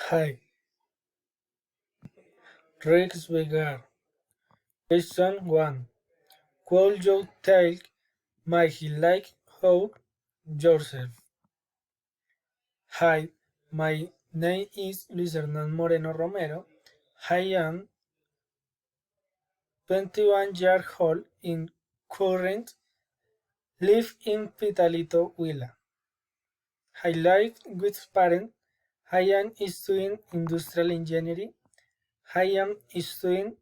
Hi, Rex Vegar. Question 1. Could you tell me like how yourself? Hi, my name is Luis Hernan Moreno Romero. I am 21 years old in current live in Pitalito, Huila. I live with parents. I am studying industrial engineering. I am studying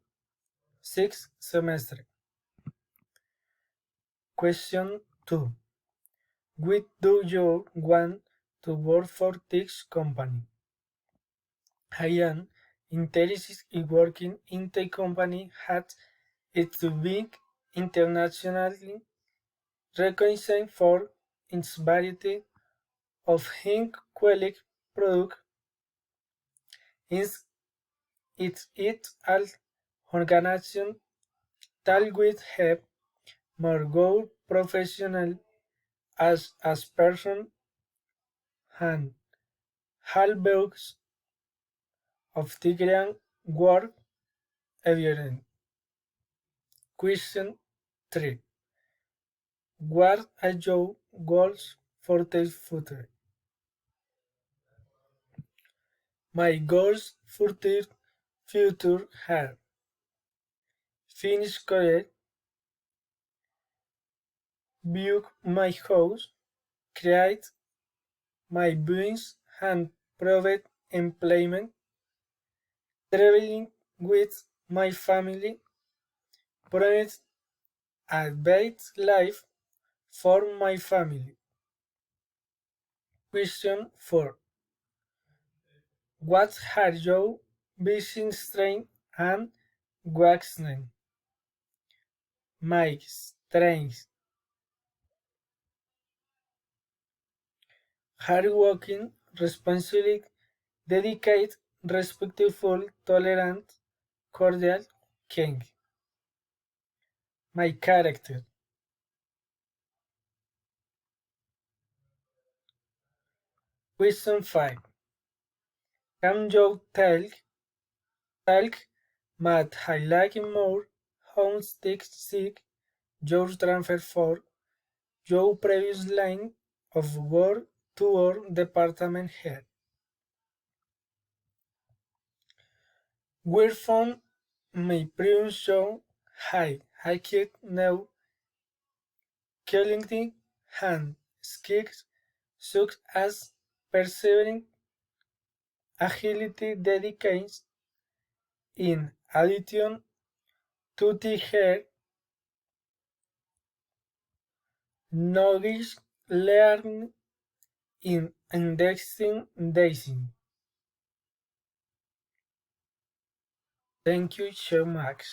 sixth semester. Question 2. What do you want to work for this company? I am interested in working in the company that is big internationally recognized for its variety of high-quality products. It's an organization that will have more goal professional as person and halbers of the grand work evident. Question 3. What are your goals for the future? My goals for the future are finish college, build my house, create my business and provide employment, traveling with my family, promise a best life for my family. Question 4. What are your business strength and weakness? My strengths: hardworking, responsible, dedicated, respectful, tolerant, cordial, kind. My character: Question 5. Can you talk math I like more homestick sick your transfer for your previous line of work to our department head? Where from my previous show, I could now killing hand skills such as persevering, agility, dedication, in addition to the her knowledge learned in indexing daisy. Thank you so much.